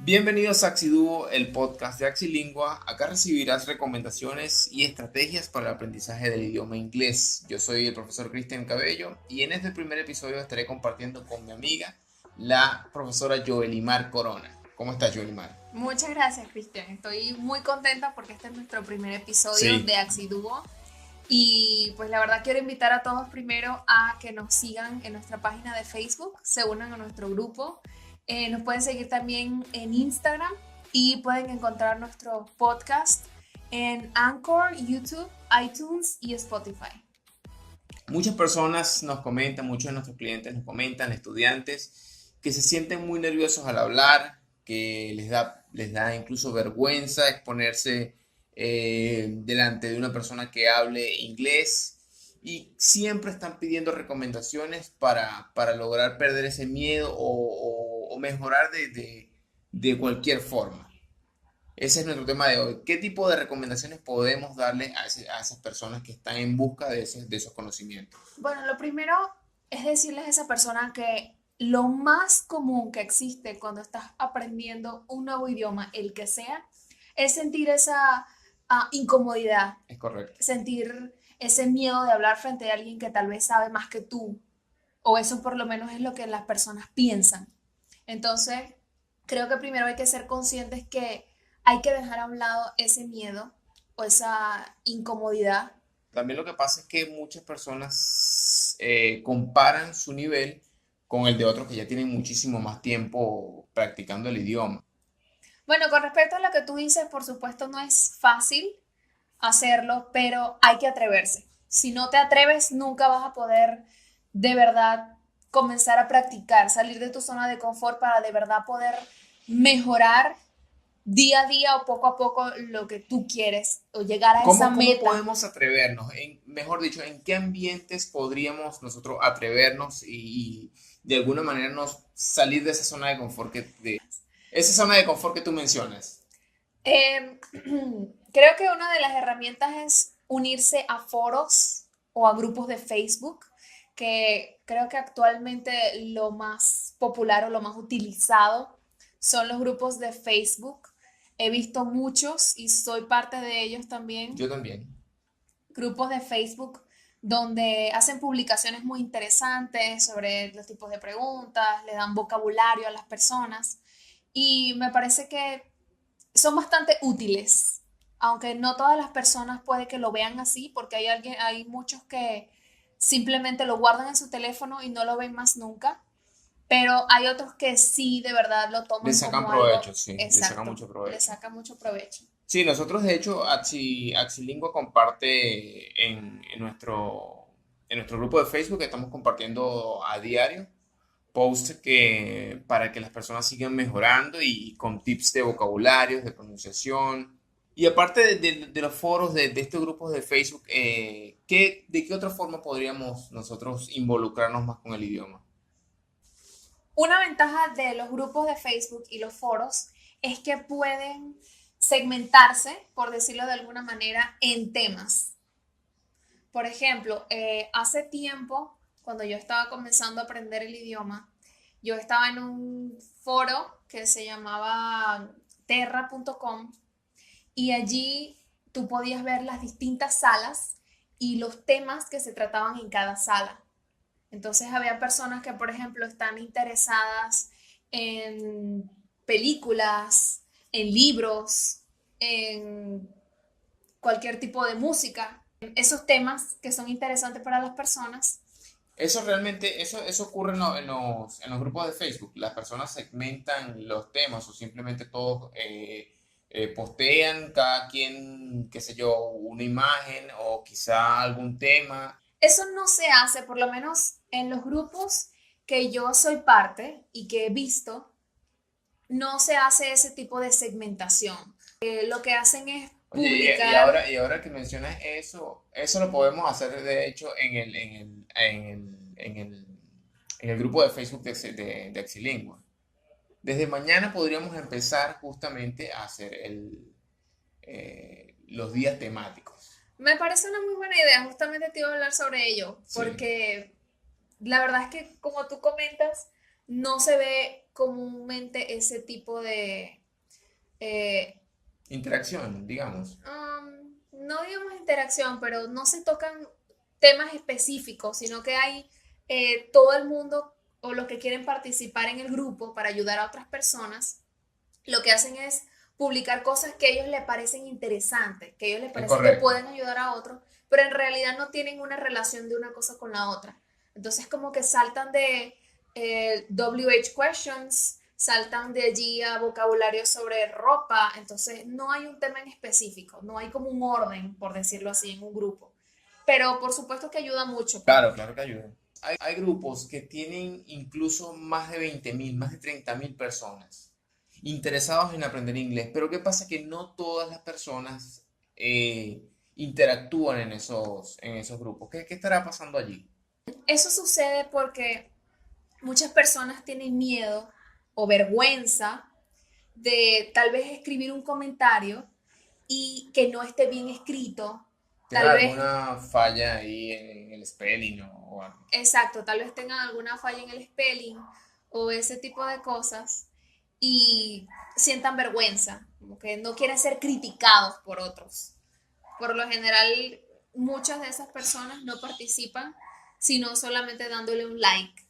Bienvenidos a Axiduo, el podcast de Axilingua. Acá recibirás recomendaciones y estrategias para el aprendizaje del idioma inglés. Yo soy el profesor Cristian Cabello y en este primer episodio estaré compartiendo con mi amiga, la profesora Joelimar Corona. ¿Cómo estás, Joelimar? Muchas gracias, Cristian. Estoy muy contenta porque este es nuestro primer episodio Sí, de Axiduo. Y pues la verdad quiero invitar a todos primero a que nos sigan en nuestra página de Facebook, se unan a nuestro grupo. Nos pueden seguir también en Instagram y pueden encontrar nuestro podcast en Anchor, YouTube, iTunes y Spotify. muchas personas nos comentan, muchos de nuestros clientes nos comentan, estudiantes, que se sienten muy nerviosos al hablar, que les da incluso vergüenza exponerse delante de una persona que hable inglés y siempre están pidiendo recomendaciones para lograr perder ese miedo o mejorar de cualquier forma. Ese es nuestro tema de hoy. ¿Qué tipo de recomendaciones podemos darle a esas personas que están en busca de esos conocimientos? Bueno, lo primero es decirles a esa persona que lo más común que existe cuando estás aprendiendo un nuevo idioma, el que sea, es sentir esa incomodidad, Es correcto. sentir ese miedo de hablar frente a alguien que tal vez sabe más que tú, o eso por lo menos es lo que las personas piensan. Entonces, creo que primero hay que ser conscientes que hay que dejar a un lado ese miedo o esa incomodidad. También lo que pasa es que muchas personas comparan su nivel con el de otros que ya tienen muchísimo más tiempo practicando el idioma. Bueno, con respecto a lo que tú dices, por supuesto no es fácil hacerlo, pero hay que atreverse. Si no te atreves, nunca vas a poder de verdad comenzar a practicar, salir de tu zona de confort para de verdad poder mejorar día a día o poco a poco lo que tú quieres o llegar a esa ¿Cómo meta. podemos atrevernos? Mejor dicho, ¿en qué ambientes podríamos nosotros atrevernos y de alguna manera nos salir de esa zona de confort esa zona de confort que tú mencionas? Eh, Creo que una de las herramientas es unirse a foros o a grupos de Facebook, que creo que actualmente lo más popular o lo más utilizado son los grupos de Facebook. He visto muchos y soy parte de ellos también, Yo también. grupos de Facebook donde hacen publicaciones muy interesantes sobre los tipos de preguntas, le dan vocabulario a las personas y me parece que son bastante útiles, aunque no todas las personas puede que lo vean así, porque hay muchos que simplemente lo guardan en su teléfono y no lo ven más nunca, pero hay otros que sí de verdad lo Le toman sacan como algo provecho, sí, le sacan exacto, mucho le provecho. saca mucho provecho. Sí, nosotros de hecho, Axilingua comparte en nuestro grupo de Facebook, que estamos compartiendo a diario, posts para que las personas sigan mejorando y con tips de vocabularios, de pronunciación. Y aparte de los foros de estos grupos de Facebook, ¿de qué otra forma podríamos nosotros involucrarnos más con el idioma? Una ventaja de los grupos de Facebook y los foros es que pueden segmentarse, por decirlo de alguna manera, en temas. Por ejemplo, hace tiempo, cuando yo estaba comenzando a aprender el idioma, yo estaba en un foro que se llamaba terra.com y allí tú podías ver las distintas salas y los temas que se trataban en cada sala. Entonces había personas que, por ejemplo, están interesadas en películas, en libros, en cualquier tipo de música, esos temas que son interesantes para las personas. Eso realmente, eso ocurre en los grupos de Facebook. Las personas segmentan los temas o simplemente todos postean cada quien, qué sé yo, una imagen o quizá algún tema. Eso no se hace, por lo menos en los grupos que yo soy parte y que he visto, no se hace ese tipo de segmentación. Lo que hacen es Oye, y publicar. ahora que mencionas eso lo podemos hacer de hecho en el grupo de Facebook de Axilingua. Desde mañana podríamos empezar justamente a hacer los días temáticos. Me parece una muy buena idea, justamente te iba a hablar sobre ello, Sí. porque la verdad es que como tú comentas, no se ve comúnmente ese tipo de, eh, Interacción, digamos. no digamos interacción, pero no se tocan temas específicos, sino que hay todo el mundo o los que quieren participar en el grupo para ayudar a otras personas, lo que hacen es publicar cosas que a ellos les parecen interesantes, que a ellos les Es parece que correcto. pueden ayudar a otros, pero en realidad no tienen una relación de una cosa con la otra. Entonces como que saltan de WH questions, saltan de allí a vocabulario sobre ropa, entonces no hay un tema en específico, no hay como un orden, por decirlo así, en un grupo. Pero por supuesto que ayuda mucho, pues. Claro, claro que ayuda. Hay grupos que tienen incluso más de 20.000, más de 30.000 personas interesados en aprender inglés, pero ¿qué pasa? Que no todas las personas interactúan en esos grupos. ¿Qué estará pasando allí? Eso sucede porque muchas personas tienen miedo o vergüenza de tal vez escribir un comentario y que no esté bien escrito, ¿Tiene tal vez, alguna falla ahí en el spelling o algo? exacto, tal vez tengan alguna falla en el spelling o ese tipo de cosas y sientan vergüenza, como que no quieren ser criticados por otros. Por lo general, muchas de esas personas no participan, sino solamente dándole un like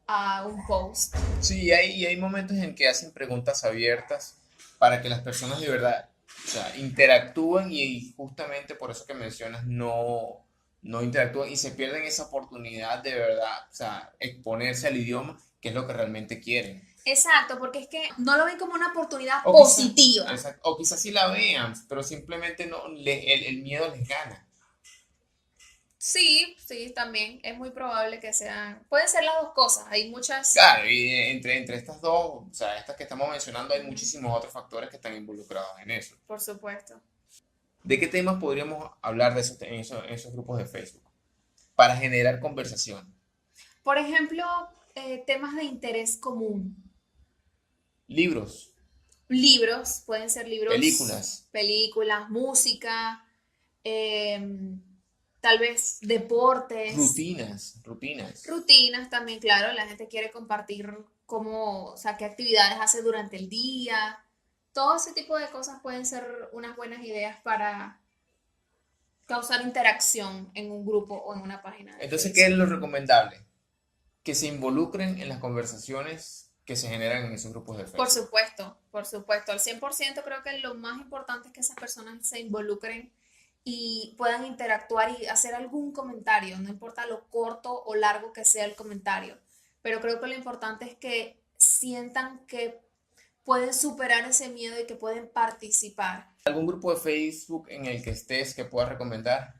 a un post. Sí, y hay momentos en que hacen preguntas abiertas para que las personas de verdad, o sea, interactúen y justamente por eso que mencionas no interactúan y se pierden esa oportunidad de verdad, o sea, exponerse al idioma, que es lo que realmente quieren. Exacto, porque es que no lo ven como una oportunidad O quizás, positiva. o quizás sí la vean, pero simplemente no, el miedo les gana. Sí, sí, también es muy probable que sean, pueden ser las dos cosas, hay muchas, Claro, y entre estas dos, o sea, estas que estamos mencionando, hay muchísimos otros factores que están involucrados en eso. por supuesto. ¿De qué temas podríamos hablar en esos grupos de Facebook para generar conversación? Por ejemplo, temas de interés común. Libros, Libros, pueden ser libros, películas, películas, música, eh, tal vez deportes, rutinas. rutinas también, claro, la gente quiere compartir cómo, o sea, qué actividades hace durante el día. Todo ese tipo de cosas pueden ser unas buenas ideas para causar interacción en un grupo o en una página de Entonces, ¿qué es Facebook. lo recomendable? Que se involucren en las conversaciones que se generan en esos grupos de Facebook. Por supuesto, al 100% creo que lo más importante es que esas personas se involucren y puedan interactuar y hacer algún comentario, no importa lo corto o largo que sea el comentario, pero creo que lo importante es que sientan que pueden superar ese miedo y que pueden participar. ¿Algún grupo de Facebook en el que estés que puedas recomendar?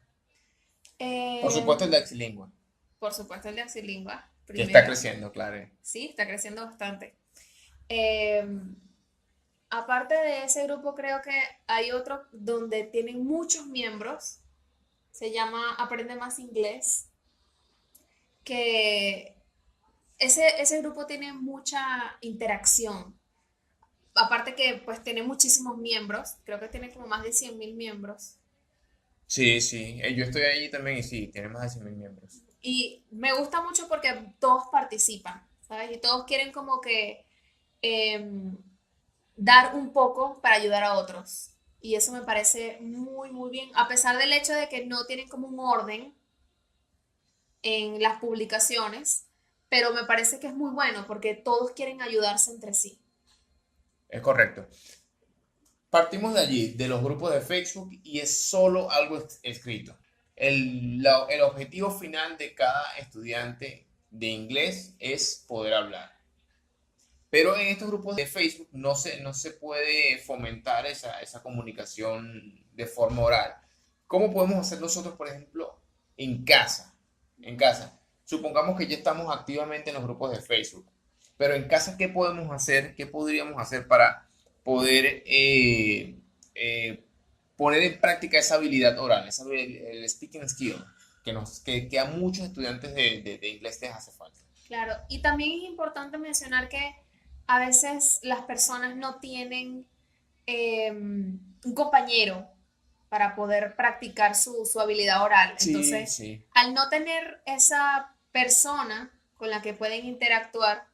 Por Eh, supuesto, el de Axilingua, por supuesto, el de Axilingua, que está primero, creciendo, claro. sí, está creciendo bastante. Eh, Aparte de ese grupo, creo que hay otro donde tienen muchos miembros, se llama Aprende Más Inglés, que ese grupo tiene mucha interacción. Aparte que pues tiene muchísimos miembros, creo que tiene como más de 100.000 miembros. Sí, sí, yo estoy ahí también y sí, tiene más de 100.000 miembros. Y me gusta mucho porque todos participan, ¿sabes? Y todos quieren como que em, dar un poco para ayudar a otros. Y eso me parece muy, muy bien, a pesar del hecho de que no tienen como un orden en las publicaciones, pero me parece que es muy bueno porque todos quieren ayudarse entre sí. Es correcto. Partimos de allí, de los grupos de Facebook, y es solo algo escrito. El objetivo final de cada estudiante de inglés es poder hablar. Pero en estos grupos de Facebook no se puede fomentar esa comunicación de forma oral. ¿Cómo podemos hacer nosotros, por ejemplo, en casa? En casa. Supongamos que ya estamos activamente en los grupos de Facebook. Pero en casa, ¿qué podemos hacer? ¿Qué podríamos hacer para poder eh, poner en práctica esa habilidad oral, el speaking skill, que a muchos estudiantes de inglés les hace falta? Claro, y también es importante mencionar que a veces las personas no tienen un compañero para poder practicar su habilidad oral. Sí, Entonces, sí. al no tener esa persona con la que pueden interactuar,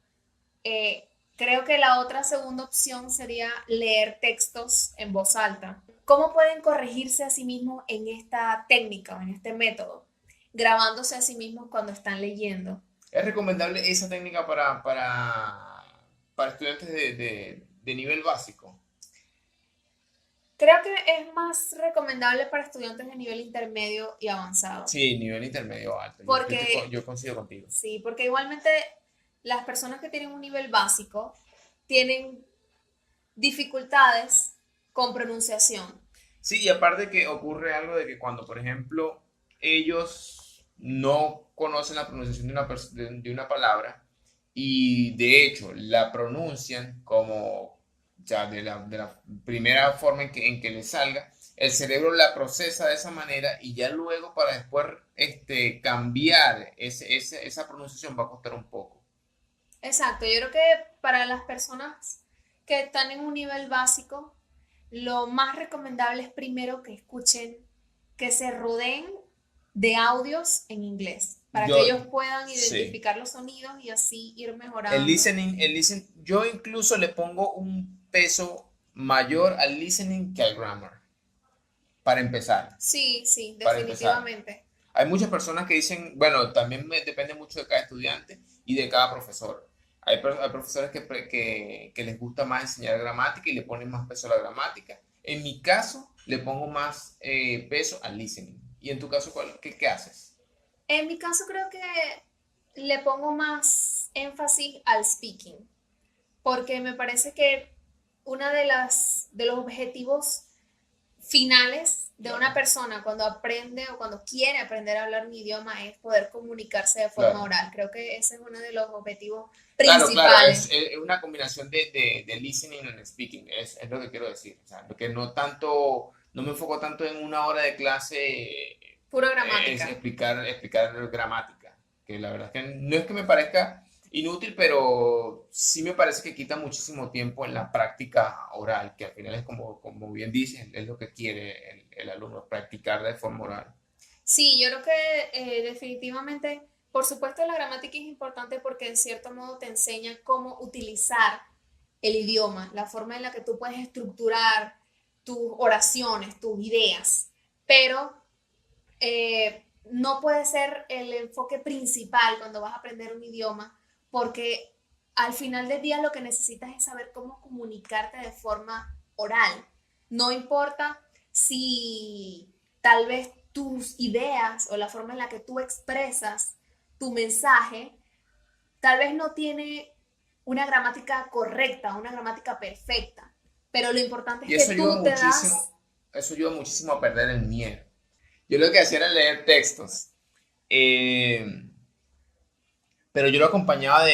eh, Creo que la otra segunda opción sería leer textos en voz alta. ¿Cómo pueden corregirse a sí mismos en esta técnica o en este método? Grabándose a sí mismos cuando están leyendo. ¿Es recomendable esa técnica para estudiantes de nivel básico? Creo que es más recomendable para estudiantes de nivel intermedio y avanzado. Sí, nivel intermedio alto. Porque, Yo coincido contigo. sí, porque igualmente las personas que tienen un nivel básico tienen dificultades con pronunciación. Sí, y aparte que ocurre algo de que cuando, por ejemplo, ellos no conocen la pronunciación de una palabra y de hecho la pronuncian como ya de la primera forma en que les salga, el cerebro la procesa de esa manera y ya luego para después cambiar esa pronunciación va a costar un poco. Exacto, yo creo que para las personas que están en un nivel básico, lo más recomendable es primero que escuchen, que se rodeen de audios en inglés, para que Yo, ellos puedan sí. identificar los sonidos y así ir mejorando. El listening, yo incluso le pongo un peso mayor al listening que al grammar, para empezar, Sí, sí, para empezar. definitivamente. Hay muchas personas que dicen, bueno, también depende mucho de cada estudiante y de cada profesor. Hay profesores que les gusta más enseñar gramática y le ponen más peso a la gramática. En mi caso, le pongo más peso al listening. ¿Y en tu caso, qué haces? En mi caso creo que le pongo más énfasis al speaking, porque me parece que una de los objetivos finales de una Claro, persona cuando aprende o cuando quiere aprender a hablar un idioma es poder comunicarse de forma claro. oral. Creo que ese es uno de los objetivos Claro, principales. es una combinación de listening and speaking, es lo que quiero decir. O sea, que no tanto, no me enfoco tanto en una hora de clase Pura es gramática. explicar gramática, que la verdad es que no es que me parezca inútil, pero sí me parece que quita muchísimo tiempo en la práctica oral, que al final es como bien dices, es lo que quiere el alumno, practicar de forma oral. Sí, yo creo que definitivamente, por supuesto, la gramática es importante porque en cierto modo te enseña cómo utilizar el idioma, la forma en la que tú puedes estructurar tus oraciones, tus ideas, pero no puede ser el enfoque principal cuando vas a aprender un idioma, porque al final del día lo que necesitas es saber cómo comunicarte de forma oral. No importa si tal vez tus ideas o la forma en la que tú expresas tu mensaje, tal vez no tiene una gramática correcta, una gramática perfecta, pero lo importante es Y que tú te das. eso ayuda muchísimo a perder el miedo. Yo lo que hacía era leer textos, eh, pero yo lo acompañaba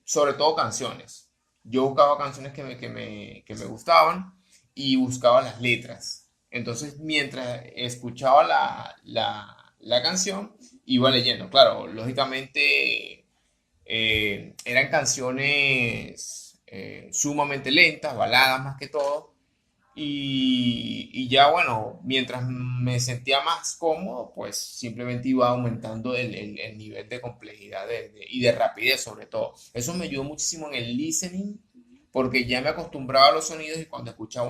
sobre todo canciones. Yo buscaba canciones que me gustaban y buscaba las letras. Entonces, mientras escuchaba la canción, iba leyendo. Claro, lógicamente eran canciones sumamente lentas, baladas más que todo, y ya bueno, mientras me sentía más cómodo, pues simplemente iba aumentando el nivel de complejidad y de rapidez sobre todo. Eso me ayudó muchísimo en el listening, porque ya me acostumbraba a los sonidos y cuando escuchaba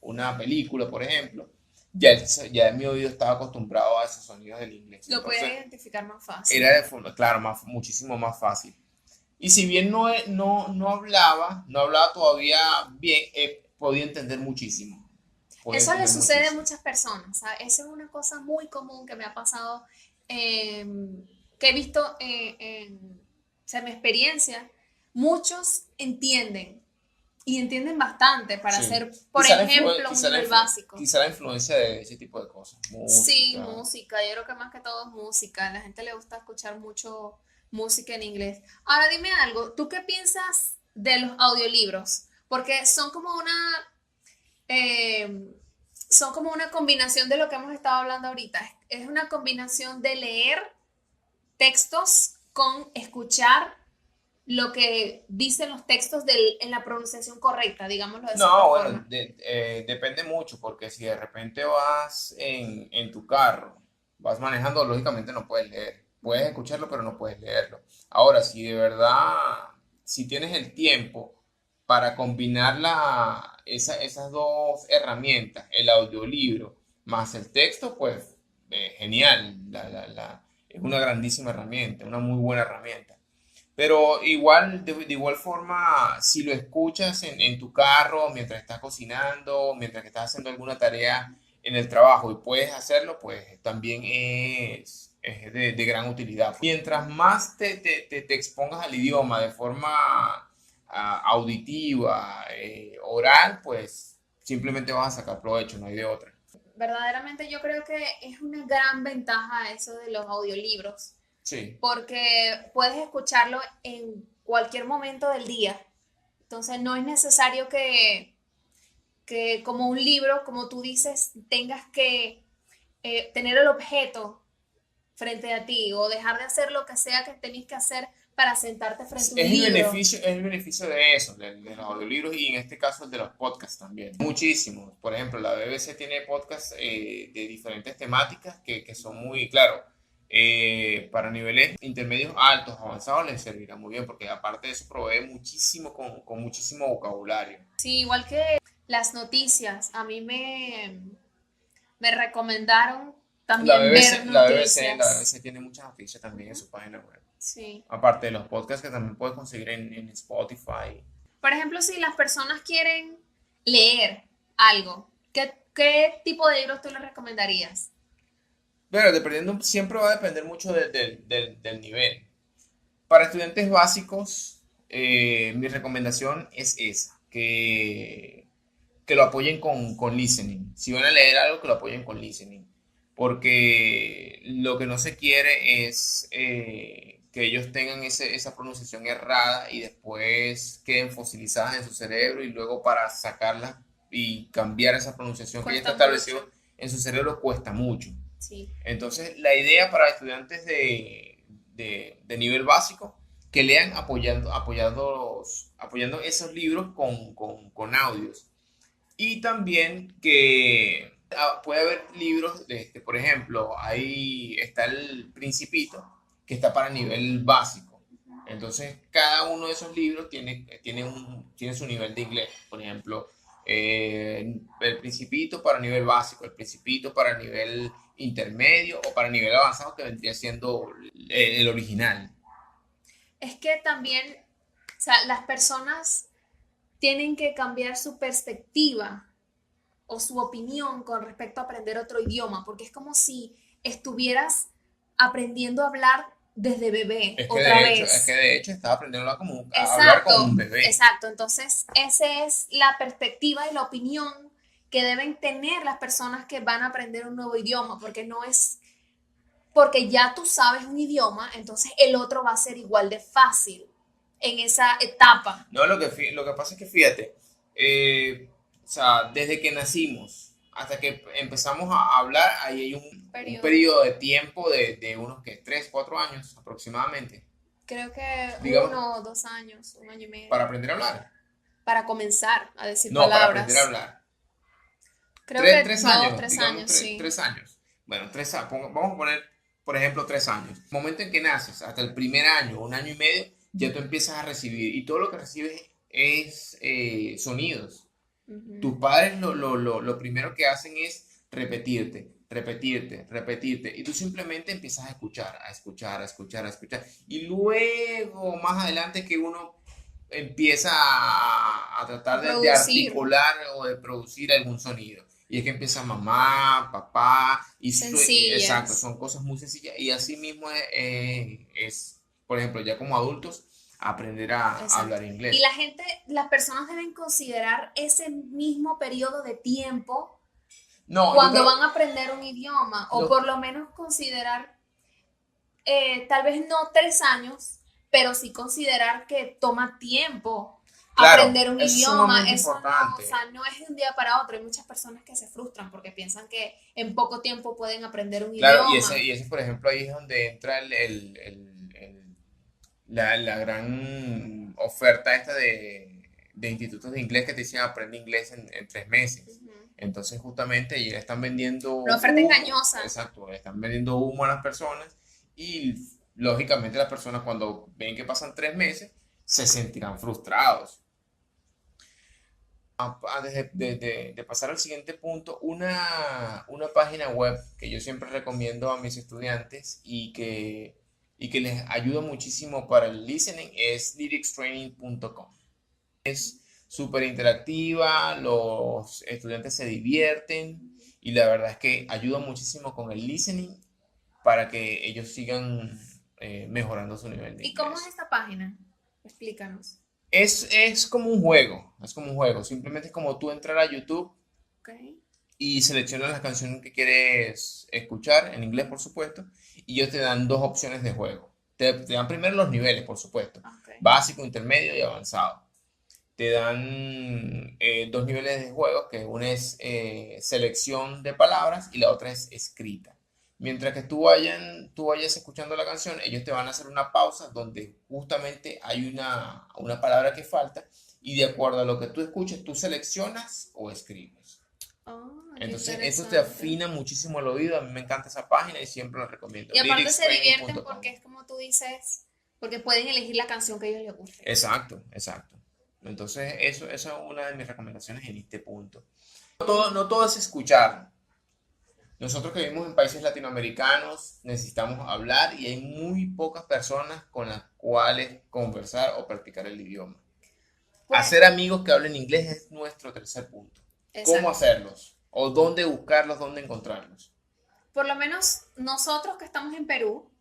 una película, por ejemplo, ya mi oído estaba acostumbrado a esos sonidos del inglés. Lo puedes Entonces identificar más fácil. era de forma, claro, muchísimo más fácil. Y si bien no hablaba todavía bien, podía entender muchísimo. Podía Eso le entender sucede a muchísimo. muchas personas. ¿Sabes? Eso es una cosa muy común que me ha pasado, eh, que he visto o sea, en mi experiencia. Muchos entienden y entienden bastante para Sí. hacer, por ejemplo, un nivel básico. Quizá la influencia de ese tipo de cosas. Sí, Música. música. Yo creo que más que todo es música. A la gente le gusta escuchar mucho música en inglés. Ahora dime algo. ¿Tú qué piensas de los audiolibros? Porque eh, son como una combinación de lo que hemos estado hablando ahorita. Es una combinación de leer textos con escuchar lo que dicen los textos en la pronunciación correcta, digámoslo de cierta No, bueno, forma. depende mucho, porque si de repente vas en tu carro, vas manejando, lógicamente no puedes leer. Puedes escucharlo, pero no puedes leerlo. Ahora, si de verdad si tienes el tiempo para combinar esas dos herramientas, el audiolibro más el texto, pues genial. Es una grandísima herramienta, una muy buena herramienta. Pero igual, de igual forma, si lo escuchas en tu carro, mientras estás cocinando, mientras que estás haciendo alguna tarea en el trabajo y puedes hacerlo, pues también es de gran utilidad. Mientras más te expongas al idioma de forma auditiva, oral, pues simplemente vas a sacar provecho, no hay de otra. Verdaderamente yo creo que es una gran ventaja eso de los audiolibros, Sí. porque puedes escucharlo en cualquier momento del día. Entonces no es necesario que como un libro, como tú dices, tengas que tener el objeto frente a ti o dejar de hacer lo que sea que tenés que hacer para sentarte frente a un libro. Es el beneficio de eso, de los audiolibros y en este caso el de los podcasts también. Muchísimos. Por ejemplo, la BBC tiene podcasts de diferentes temáticas que son muy, claro, para niveles intermedios altos, avanzados les servirá muy bien porque aparte de eso provee muchísimo con muchísimo vocabulario. Sí, igual que las noticias, me recomendaron también ver La noticias. BBC tiene muchas noticias también en su página web. Sí. Aparte de los podcasts que también puedes conseguir en Spotify. Por ejemplo, si las personas quieren leer algo, ¿qué tipo de libros tú les recomendarías? Pero dependiendo, siempre va a depender mucho del nivel. Para estudiantes básicos, mi recomendación es esa, que lo apoyen con listening. Si van a leer algo, que lo apoyen con listening. Porque lo que no se quiere es que ellos tengan esa pronunciación errada y después queden fosilizadas en su cerebro y luego para sacarlas y cambiar esa pronunciación que ya está Cuesta establecida mucho. en su cerebro cuesta mucho. Sí. Entonces, la idea para estudiantes de nivel básico, que lean apoyando esos libros con audios. Y también que puede haber libros, por ejemplo, ahí está el Principito, que está para nivel básico. Entonces, cada uno de esos libros tiene su nivel de inglés. Por ejemplo, el Principito para nivel básico, el Principito para nivel intermedio o para nivel avanzado, que vendría siendo el original. Es que también, o sea, las personas tienen que cambiar su perspectiva o su opinión con respecto a aprender otro idioma, porque es como si estuvieras aprendiendo a hablar desde bebé otra Es que vez. de hecho estaba aprendiendo a hablar como un Exacto, bebé. exacto. Entonces, esa es la perspectiva y la opinión que deben tener las personas que van a aprender un nuevo idioma, porque no es porque ya tú sabes un idioma, entonces el otro va a ser igual de fácil en esa etapa. No, lo que pasa es que fíjate, o sea, desde que nacimos hasta que empezamos a hablar, ahí hay un Periodo. periodo de tiempo de unos que 3 4 años aproximadamente, Creo que digamos, 1 o 2 años, 1 año y medio, para aprender a hablar. para comenzar a decir No, para aprender a palabras. hablar. Creo que Tres dos, años, tres digamos años, sí. 3 años. Bueno, vamos a poner, por ejemplo, 3 años. El momento en que naces, hasta el primer año, 1 año y medio, ya tú empiezas a recibir y todo lo que recibes es sonidos. Tus Ujú. padres lo primero que hacen es repetirte, repetirte, repetirte. Y tú simplemente empiezas a escuchar, a escuchar, a escuchar, a escuchar. Y luego, más adelante, que uno empieza a A tratar de producir articular o de producir algún sonido. Y es que empieza mamá, papá, exacto, sencillas. son cosas muy sencillas. Y así mismo por ejemplo, ya como adultos, aprender a Exacto. hablar Y inglés. la gente, las personas deben considerar ese mismo periodo de tiempo No, yo cuando creo, van a aprender un idioma, o lo, por lo menos considerar, tal vez no 3 años, pero sí considerar que toma tiempo claro, aprender un eso es idioma. sumamente Eso no, o importante. sea, no es de un día para otro. Hay muchas personas que se frustran porque piensan que en poco tiempo pueden aprender un Claro, idioma. y ese, por ejemplo, ahí es donde entra la gran oferta esta de institutos de inglés que te dicen aprende inglés en 3 meses. Ujú. Entonces, justamente, ellos están vendiendo Una oferta humo, engañosa. exacto, están vendiendo humo a las personas y, lógicamente, las personas cuando ven que pasan 3 meses, se sentirán frustrados. Antes de pasar al siguiente punto, una página web que yo siempre recomiendo a mis estudiantes y que les ayuda muchísimo para el listening es lyricstraining.com. Es súper interactiva, los estudiantes se divierten y la verdad es que ayuda muchísimo con el listening para que ellos sigan mejorando su nivel de ¿Y cómo es inglés. esta página? Explícanos. Es como un juego, es como un juego. Simplemente es como tú entrar a YouTube Ok, y seleccionas la canción que quieres escuchar, en inglés por supuesto, y ellos te dan dos opciones de juego. Te dan primero los niveles, por supuesto, ok. básico, intermedio y avanzado. Te dan dos niveles de juego, que una es selección de palabras y la otra es escrita. Mientras que tú vayas escuchando la canción, ellos te van a hacer una pausa donde justamente hay una palabra que falta y de acuerdo a lo que tú escuches, tú seleccionas o escribes. Oh, qué Entonces, eso te interesante. afina muchísimo el oído. A mí me encanta esa página y siempre la recomiendo. Y aparte se divierten porque lyricstraining.com. es como tú dices, porque pueden elegir la canción que a ellos les guste. Exacto, exacto. Entonces, eso es una de mis recomendaciones en este punto. No todo es escuchar. Nosotros que vivimos en países latinoamericanos necesitamos hablar y hay muy pocas personas con las cuales conversar o practicar el idioma. Pues, Hacer amigos que hablen inglés es nuestro tercer punto. ¿Cómo exacto. hacerlos? ¿O dónde buscarlos, dónde encontrarlos? Por lo menos nosotros que estamos en Perú,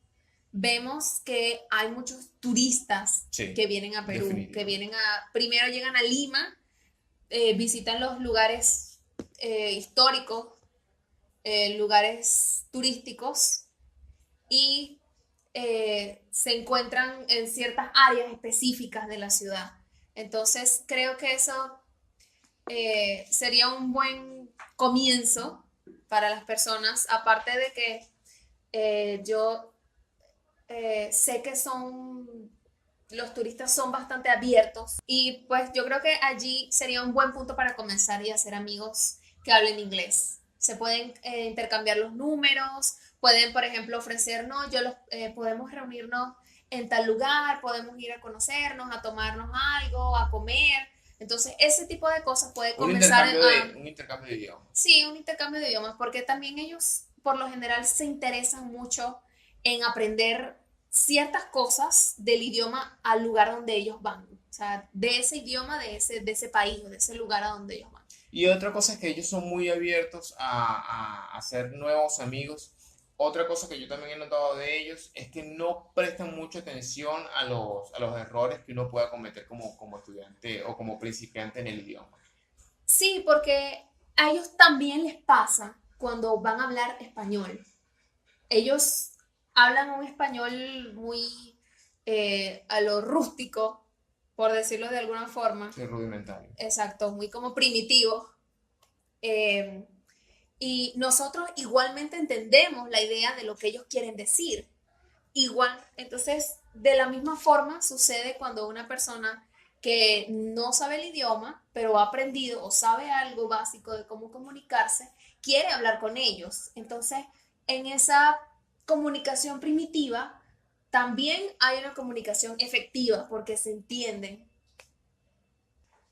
vemos que hay muchos turistas Sí, que vienen a Perú, que definitivo. vienen primero llegan a Lima, visitan los lugares históricos, lugares turísticos y se encuentran en ciertas áreas específicas de la ciudad. Entonces, creo que eso sería un buen comienzo para las personas, aparte de que yo sé que los turistas son bastante abiertos y pues yo creo que allí sería un buen punto para comenzar y hacer amigos que hablen inglés. Se pueden intercambiar los números, pueden, por ejemplo, ofrecer, no, podemos reunirnos en tal lugar, podemos ir a conocernos, a tomarnos algo, a comer. Entonces, ese tipo de cosas puede comenzar a, Un intercambio de idiomas. sí, un intercambio de idiomas, porque también ellos por lo general se interesan mucho en aprender ciertas cosas del idioma al lugar donde ellos van. O sea, de ese idioma, de ese país o de ese lugar a donde ellos van. Y otra cosa es que ellos son muy abiertos a hacer nuevos amigos. Otra cosa que yo también he notado de ellos es que no prestan mucha atención a los errores que uno pueda cometer como estudiante o como principiante en el idioma. Sí, porque a ellos también les pasa cuando van a hablar español. Ellos hablan un español muy a lo rústico, por decirlo de alguna forma. Sí, rudimentario. Exacto, muy como primitivo. Eh, y nosotros igualmente entendemos la idea de lo que ellos quieren decir. Igual, entonces, de la misma forma sucede cuando una persona que no sabe el idioma, pero ha aprendido o sabe algo básico de cómo comunicarse, quiere hablar con ellos. Entonces, en esa comunicación primitiva, también hay una comunicación efectiva porque se entienden.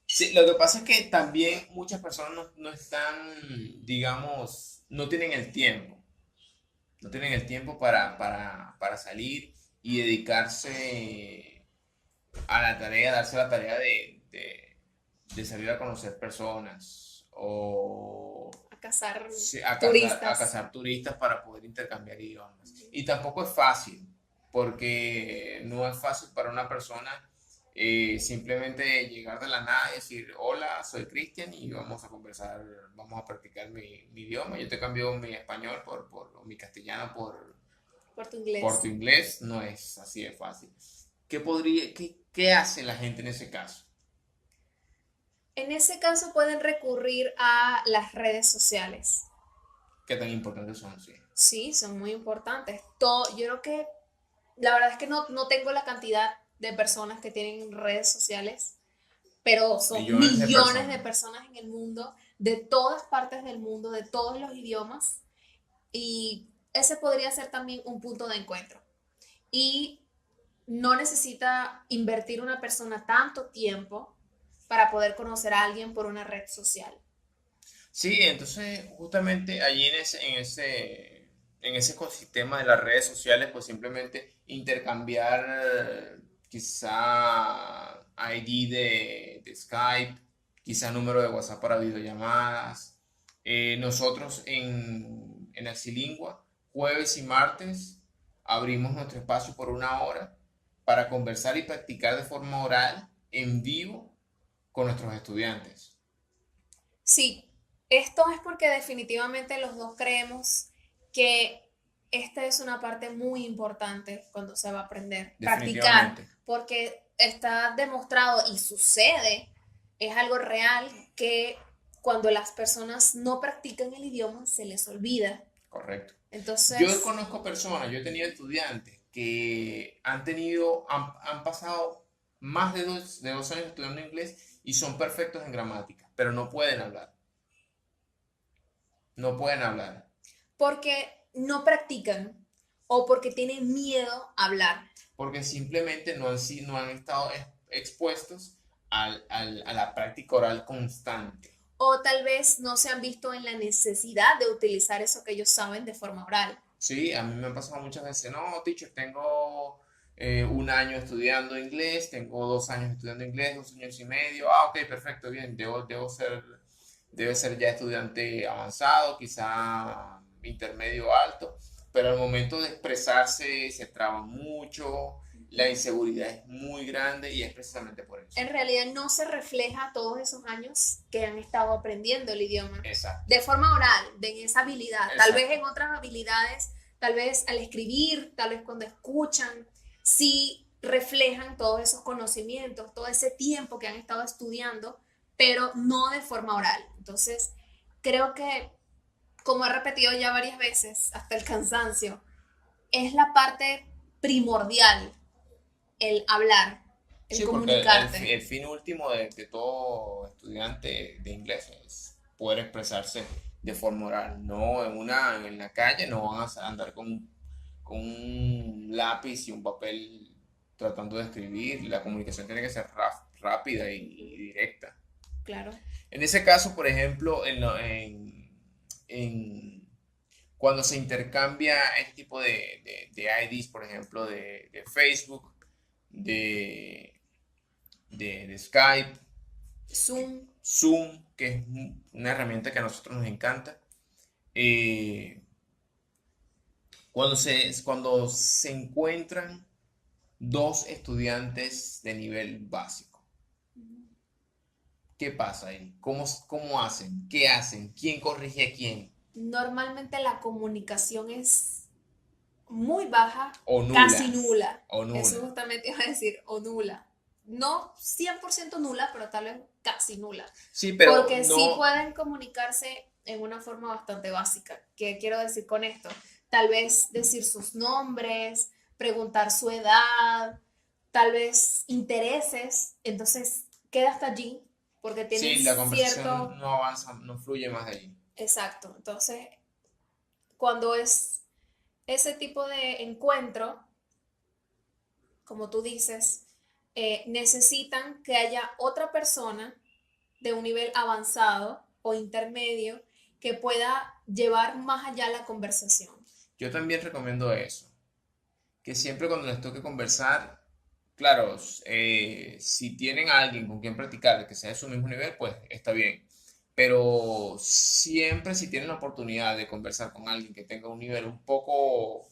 Sí, lo que pasa es que también muchas personas no están, digamos, no tienen el tiempo. No tienen el tiempo para salir y dedicarse a la tarea, darse la tarea de salir a conocer personas o A cazar sí, a turistas. cazar turistas para poder intercambiar idiomas. Y tampoco es fácil, porque no es fácil para una persona simplemente llegar de la nada y decir, hola, soy Cristian y vamos a conversar, vamos a practicar mi idioma. Yo te cambio mi español o mi castellano Por tu por tu inglés. inglés. No es así de fácil. ¿Qué hace la gente en ese caso? En ese caso pueden recurrir a las redes sociales. ¿Qué tan importantes son? Sí. Sí, son muy importantes. Yo creo que la verdad es que no tengo la cantidad de personas que tienen redes sociales, pero son Millones de millones de personas. personas en el mundo, de todas partes del mundo, de todos los idiomas, y ese podría ser también un punto de encuentro. Y no necesita invertir una persona tanto tiempo para poder conocer a alguien por una red social. Sí, entonces justamente allí en ese ecosistema de las redes sociales, pues simplemente intercambiar quizá ID de Skype, quizá número de WhatsApp para videollamadas. Nosotros en Axilingua, jueves y martes, abrimos nuestro espacio por una hora para conversar y practicar de forma oral, en vivo, con nuestros estudiantes. Sí, esto es porque definitivamente los dos creemos que esta es una parte muy importante cuando se va a aprender, practicar, Definitivamente. porque está demostrado y sucede, es algo real que cuando las personas no practican el idioma se les olvida. Correcto. Yo Entonces, conozco personas, yo he tenido estudiantes que han pasado más de 2 años estudiando inglés y son perfectos en gramática, pero no pueden hablar. No pueden hablar. porque no practican o porque tienen miedo a hablar. Porque simplemente no han estado expuestos a la práctica oral constante. O tal vez no se han visto en la necesidad de utilizar eso que ellos saben de forma oral. Sí, a mí me han pasado muchas veces, no, teacher, tengo 1 año estudiando inglés, tengo 2 años estudiando inglés, 2 años y medio. Ah, ok, perfecto, bien, debe ser ya estudiante avanzado, quizá intermedio alto, pero al momento de expresarse se traba mucho, la inseguridad es muy grande y es precisamente por eso. En realidad no se refleja todos esos años que han estado aprendiendo el idioma Exacto, de forma oral, de esa habilidad. Tal vez exacto. en otras habilidades, tal vez al escribir, tal vez cuando escuchan, sí reflejan todos esos conocimientos, todo ese tiempo que han estado estudiando, pero no de forma oral. Entonces, creo que, como he repetido ya varias veces, hasta el cansancio, es la parte primordial, el hablar, el Sí, porque comunicarte. el fin último de todo estudiante de inglés es poder expresarse de forma oral. No en la calle, no van a andar con un lápiz y un papel tratando de escribir. La comunicación tiene que ser rápida y directa. Claro. En ese caso, por ejemplo, cuando se intercambia este tipo de IDs, por ejemplo, de Facebook, de, de Skype, Zoom. Zoom, que es una herramienta que a nosotros nos encanta. eh, cuando se encuentran dos estudiantes de nivel básico, ¿qué pasa ahí? ¿Cómo hacen? ¿Qué hacen? ¿Quién corrige a quién? Normalmente la comunicación es muy baja, O nula, casi nula. o Eso nula. justamente iba a decir, o nula. No 100% nula, pero tal vez casi nula. Sí, pero Porque sí no, pueden comunicarse en una forma bastante básica. ¿Qué quiero decir con esto? Tal vez decir sus nombres, preguntar su edad, tal vez intereses. Entonces queda hasta allí porque tienen sí, la conversación cierto. no avanza, no fluye más de allí. Exacto. Entonces, cuando es ese tipo de encuentro, como tú dices, necesitan que haya otra persona de un nivel avanzado o intermedio que pueda llevar más allá la conversación. Yo también recomiendo eso, que siempre cuando les toque conversar, claro, si tienen a alguien con quien practicar que sea de su mismo nivel, pues está bien. Pero siempre si tienen la oportunidad de conversar con alguien que tenga un nivel un poquito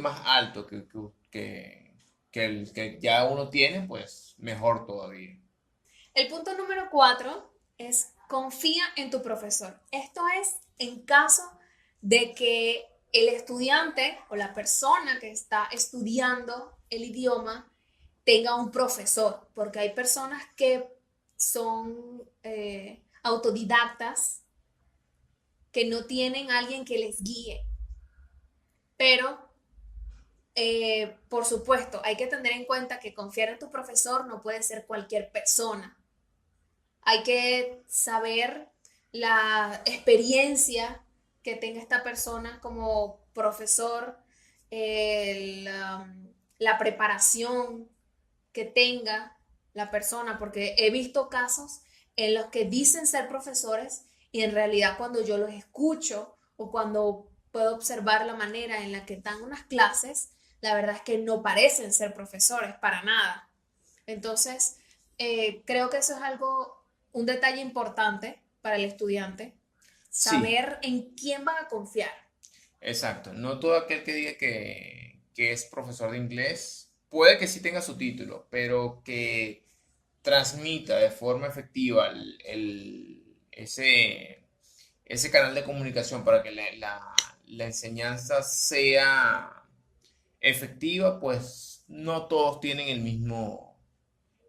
más alto que el que ya uno tiene, pues mejor todavía. El punto número 4 es confía en tu profesor. Esto es en caso de que el estudiante o la persona que está estudiando el idioma tenga un profesor, porque hay personas que son autodidactas, que no tienen alguien que les guíe, pero por supuesto hay que tener en cuenta que confiar en tu profesor no puede ser cualquier persona. Hay que saber la experiencia que tenga esta persona como profesor, la preparación que tenga la persona, porque he visto casos en los que dicen ser profesores y en realidad cuando yo los escucho o cuando puedo observar la manera en la que dan unas clases, la verdad es que no parecen ser profesores para nada. Entonces, creo que eso es algo, un detalle importante para el estudiante, Sí, saber en quién van a confiar. exacto. No todo aquel que diga que es profesor de inglés puede que sí tenga su título, pero que transmita de forma efectiva ese canal de comunicación para que la enseñanza sea efectiva, pues no todos tienen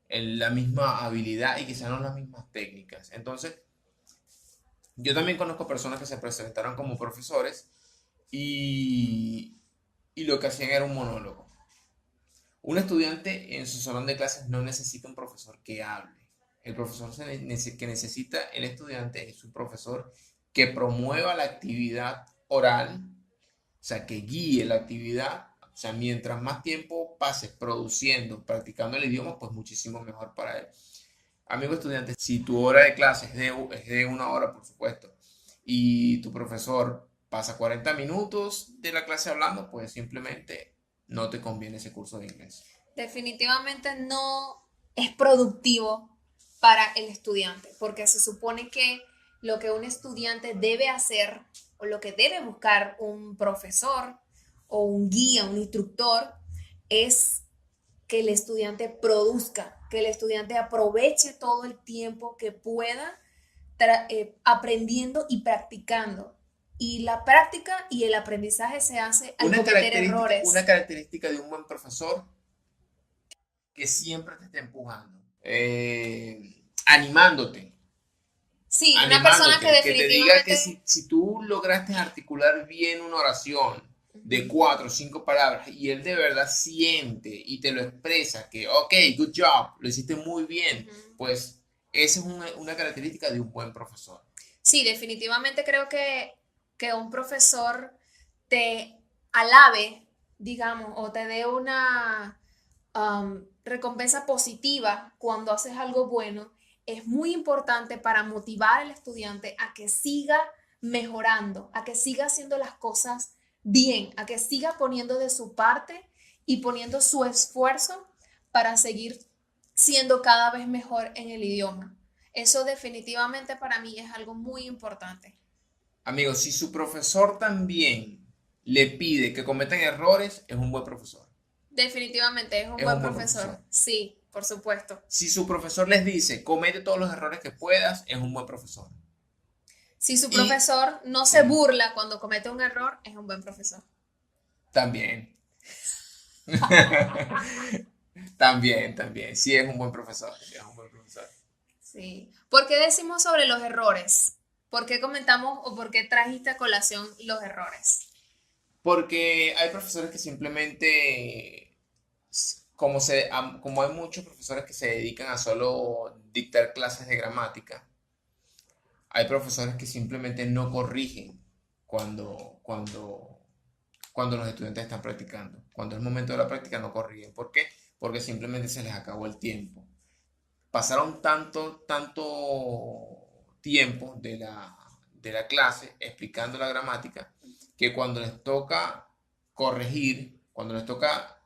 la misma habilidad y quizás no las mismas técnicas. Entonces, yo también conozco personas que se presentaron como profesores y, y lo que hacían era un monólogo. Un estudiante en su salón de clases no necesita un profesor que hable. El profesor que necesita el estudiante es un profesor que promueva la actividad oral, o sea, que guíe la actividad. O sea, mientras más tiempo pases produciendo, practicando el idioma, pues muchísimo mejor para él. Amigo estudiante, si tu hora de clase es de 1 hora, por supuesto, y tu profesor pasa 40 minutos de la clase hablando, pues simplemente no te conviene ese curso de inglés. Definitivamente no es productivo para el estudiante, porque se supone que lo que un estudiante debe hacer o lo que debe buscar un profesor o un guía, un instructor, es que el estudiante produzca, que el estudiante aproveche todo el tiempo que pueda aprendiendo y practicando. Y la práctica y el aprendizaje se hace al cometer Una errores. característica de un buen profesor que siempre te esté empujando, animándote, Sí, una persona que que te diga que definitivamente. si tú lograste articular bien una oración de Ujú, 4 o 5 palabras y él de verdad siente y te lo expresa que, ok, good job, lo hiciste muy bien, ujú. pues esa es una característica de un buen profesor. Sí, definitivamente creo que un profesor te alabe, digamos, o te dé una recompensa positiva cuando haces algo bueno, es muy importante para motivar al estudiante a que siga mejorando, a que siga haciendo las cosas bien, a que siga poniendo de su parte y poniendo su esfuerzo para seguir siendo cada vez mejor en el idioma. Eso definitivamente para mí es algo muy importante. Amigos, si su profesor también le pide que cometan errores, es un buen profesor. Definitivamente es un Es buen un buen profesor. profesor. Sí, por supuesto. Si su profesor les dice, comete todos los errores que puedas, es un buen profesor. Si su Y profesor no se sí, burla cuando comete un error, es un buen profesor. también. También. Sí es un buen profesor. Sí es un buen profesor. Sí. ¿Por qué decimos sobre los errores? ¿Por qué comentamos o por qué trajiste a colación los errores? Porque hay profesores que simplemente, como hay muchos profesores que se dedican a solo dictar clases de gramática, hay profesores que simplemente no corrigen cuando los estudiantes están practicando. Cuando es el momento de la práctica no corrigen. ¿Por qué? Porque simplemente se les acabó el tiempo. Pasaron tanto tiempo de la clase explicando la gramática que cuando les toca corregir, cuando les toca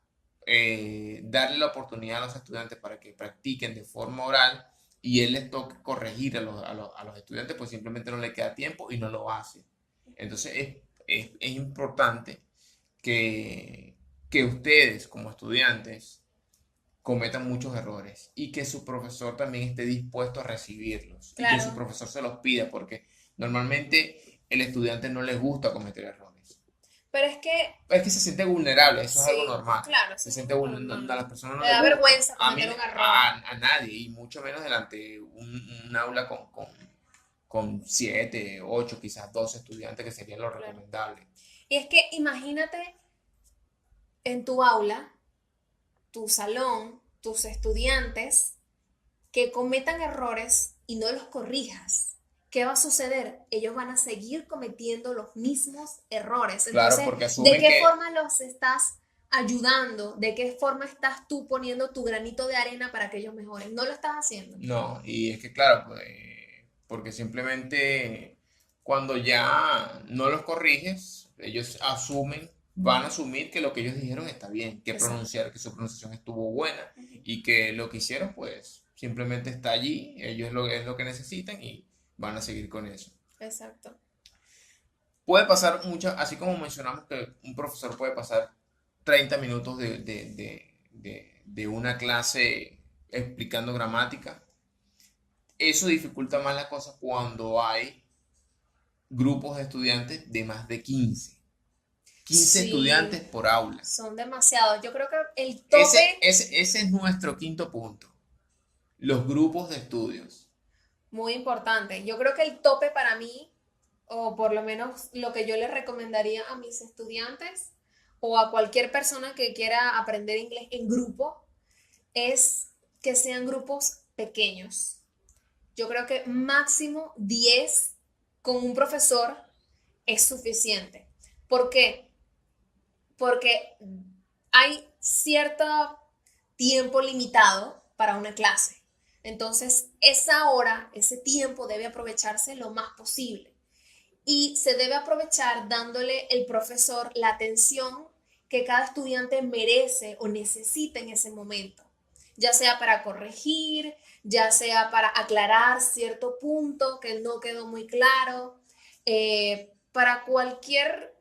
darle la oportunidad a los estudiantes para que practiquen de forma oral y él les toca corregir a los estudiantes, pues simplemente no le queda tiempo y no lo hace. Entonces es importante que, que ustedes como estudiantes cometan muchos errores y que su profesor también esté dispuesto a recibirlos y que su Claro, profesor se los pida, porque normalmente el estudiante no les gusta cometer errores. pero es que Es que se siente vulnerable, eso es algo sí, normal. claro, eso Se es siente algo vulnerable, a normal. las personas no Le les da gusta. vergüenza A mí, cometer un error. a nadie, y mucho menos delante de un aula con 7, 8, quizás 12 estudiantes, que sería lo Claro. recomendable. Y es que imagínate en tu aula, tu salón, tus estudiantes que cometan errores y no los corrijas. ¿qué va a suceder? Ellos van a seguir cometiendo los mismos errores. Claro, Entonces, porque ¿de asumen qué que forma los estás ayudando? ¿De qué forma estás tú poniendo tu granito de arena para que ellos mejoren? No lo estás haciendo. no, y es que claro, pues, porque simplemente cuando ya no los corriges, ellos asumen, van a asumir que lo que ellos dijeron está bien, que Exacto. pronunciar, que su pronunciación estuvo buena y que lo que hicieron, pues, simplemente está allí, ellos es lo que necesitan y van a seguir con eso. Exacto. Puede pasar mucho, así como mencionamos que un profesor puede pasar 30 minutos de una clase explicando gramática. Eso dificulta más la cosa cuando hay grupos de estudiantes de más de 15 estudiantes Sí, por aula. son demasiados. Yo creo que el tope, Ese es nuestro quinto punto, los grupos de estudios. muy importante, yo creo que el tope para mí, o por lo menos lo que yo les recomendaría a mis estudiantes o a cualquier persona que quiera aprender inglés en grupo, es que sean grupos pequeños. Yo creo que máximo 10 con un profesor es suficiente. ¿Por qué? Porque hay cierto tiempo limitado para una clase. Entonces, esa hora, ese tiempo debe aprovecharse lo más posible. Y se debe aprovechar dándole el profesor la atención que cada estudiante merece o necesita en ese momento, ya sea para corregir, ya sea para aclarar cierto punto que no quedó muy claro, para cualquier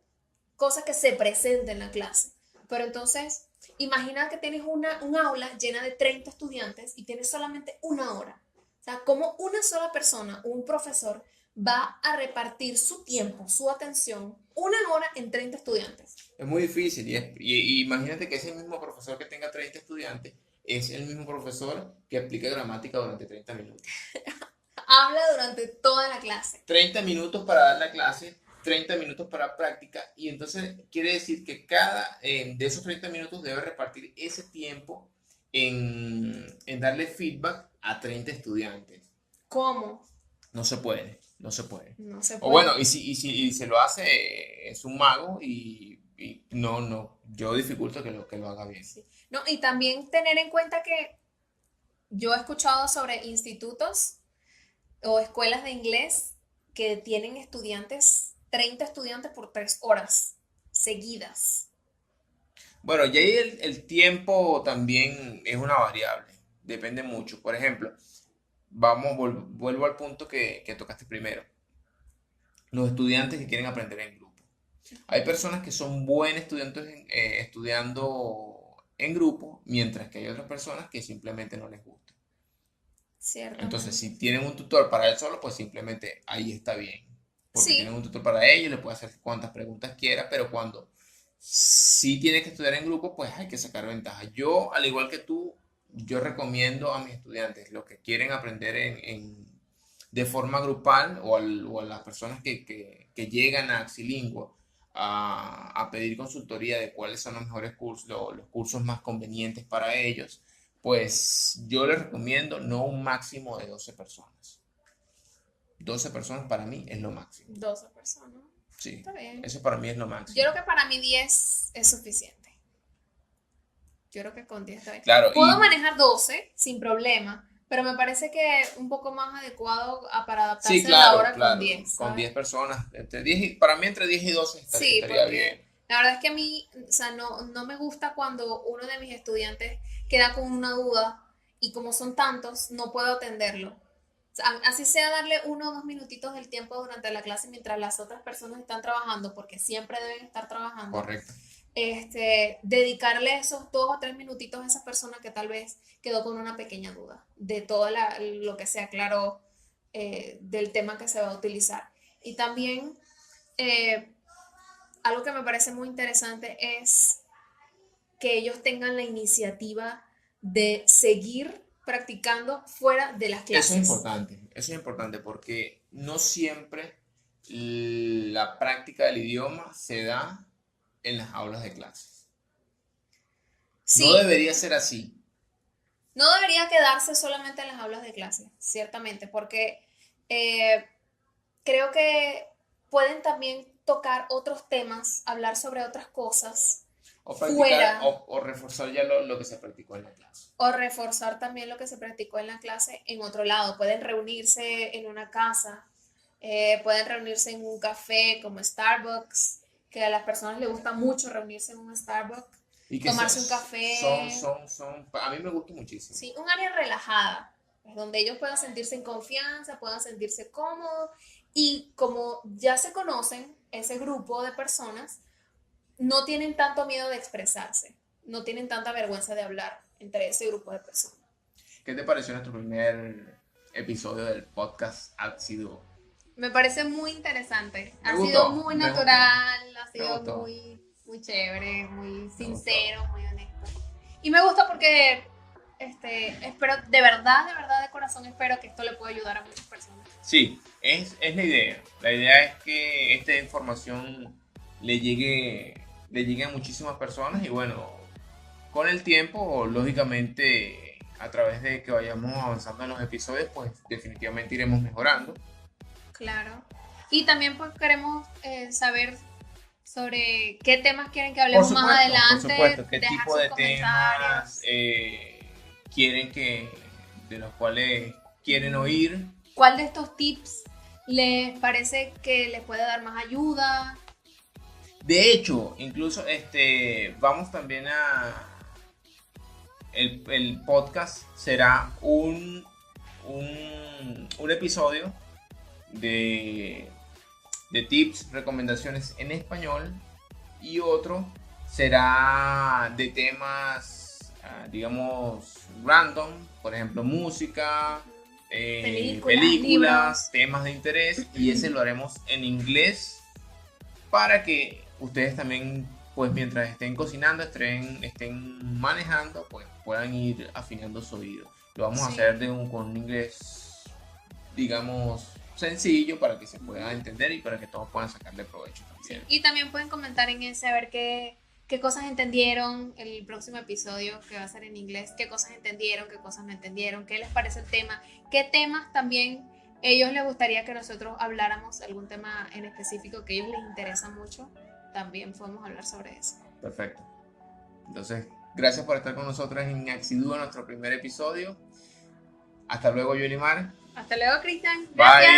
cosa que se presente en la clase. Pero entonces, imagina que tienes un aula llena de 30 estudiantes y tienes solamente una hora. O sea, como una sola persona, un profesor, va a repartir su tiempo, su atención, una hora en 30 estudiantes. Es muy difícil y imagínate que ese mismo profesor que tenga 30 estudiantes es el mismo profesor que aplica gramática durante 30 minutos. Habla durante toda la clase. 30 minutos para dar la clase, 30 minutos para práctica, y entonces quiere decir que cada de esos 30 minutos debe repartir ese tiempo en darle feedback a 30 estudiantes. ¿Cómo? No se puede, no se puede. No se O bueno, puede. y se lo hace, es un mago y no, yo dificulto que lo haga bien. Sí. No, y también tener en cuenta que yo he escuchado sobre institutos o escuelas de inglés que tienen estudiantes, 30 estudiantes por 3 horas seguidas. Bueno, y ahí el tiempo también es una variable, depende mucho. Por ejemplo, vuelvo al punto que tocaste primero. Los estudiantes que quieren aprender en grupo. Hay personas que son buenos estudiantes estudiando en grupo, mientras que hay otras personas que simplemente no les gusta. Entonces, Ciertamente. si tienen un tutor para él solo, pues simplemente ahí está bien. Porque tienen Sí, un tutor para ellos, le puede hacer cuantas preguntas quiera, pero cuando sí tiene que estudiar en grupo, pues hay que sacar ventaja. Yo, al igual que tú, yo recomiendo a mis estudiantes, los que quieren aprender de forma grupal o a las personas que llegan a Axilingua a pedir consultoría de cuáles son los mejores cursos, los cursos más convenientes para ellos, pues yo les recomiendo no un máximo de 12 personas. 12 personas para mí es lo máximo. 12 personas. Sí, Está bien. eso para mí es lo Yo máximo. creo que para mí 10 es suficiente. Yo creo que con 10 está bien. Claro, Puedo manejar 12 sin problema, pero me parece que un poco más adecuado para sí, adaptarse a la claro, hora con claro, 10, con ¿sabes? 10 personas, para mí entre 10 y 12 Sí, estaría bien. porque la verdad es que a mí, o sea, no me gusta cuando uno de mis estudiantes queda con una duda y como son tantos, no puedo atenderlo. O sea, así sea darle 1 o 2 minutitos del tiempo durante la clase mientras las otras personas están trabajando, porque siempre deben estar trabajando, Correcto. dedicarle esos 2 o 3 minutitos a esa persona que tal vez quedó con una pequeña duda de todo lo que sea claro, del tema que se va a utilizar. Y también eh, algo que me parece muy interesante es que ellos tengan la iniciativa de seguir practicando fuera de las clases. Eso es importante porque no siempre la práctica del idioma se da en las aulas de clases. No Sí, debería ser así. no debería quedarse solamente en las aulas de clase, ciertamente, porque eh, creo que pueden también tocar otros temas, hablar sobre otras cosas O fuera, practicar o reforzar ya lo que se practicó en la clase. o reforzar también lo que se practicó en la clase en otro lado. Pueden reunirse en una casa, pueden reunirse en un café como Starbucks, que a las personas les gusta mucho reunirse en un Starbucks, Y que tomarse un café, a mí me gusta muchísimo. sí, un área relajada, pues, donde ellos puedan sentirse en confianza, puedan sentirse cómodos y como ya se conocen ese grupo de personas, no tienen tanto miedo de expresarse, no tienen tanta vergüenza de hablar entre ese grupo de personas. ¿Qué te pareció nuestro primer episodio del podcast Ácido? Me parece muy interesante. Me Ha sido gustó, muy me gustó, natural, ha me sido gustó, muy chévere, muy me gustó. sincero, muy honesto. Y me gusta porque espero, de corazón, espero que esto le pueda ayudar a muchas personas. Sí, es la idea. La idea es que esta información le llegue a muchísimas personas y bueno, con el tiempo, lógicamente, a través de que vayamos avanzando en los episodios, pues definitivamente iremos mejorando. Claro. Y también pues queremos saber sobre qué temas quieren que hablemos más adelante. Por supuesto, qué dejar tipo sus de comentarios. temas quieren de los cuales quieren oír. ¿Cuál de estos tips les parece que les puede dar más ayuda? De hecho, incluso vamos también el podcast será un episodio de tips, recomendaciones en español y otro será de temas, digamos, random, por ejemplo, música, películas, temas de interés y ese lo haremos en inglés para que ustedes también, pues mientras estén cocinando, estén manejando, pues puedan ir afinando su oído. Lo vamos a hacer con un inglés, digamos, sencillo para que se pueda entender y para que todos puedan sacarle provecho también. Sí. Y también pueden comentar en ese a ver qué cosas entendieron el próximo episodio que va a ser en inglés, qué cosas entendieron, qué cosas no entendieron, qué les parece el tema, qué temas también ellos les gustaría que nosotros habláramos, algún tema en específico que a ellos les interesa mucho, también podemos hablar sobre eso. Perfecto. Entonces, gracias por estar con nosotros en Axidúa, nuestro primer episodio. Hasta luego, Yolimar. Hasta luego, Cristian. Gracias. Bye.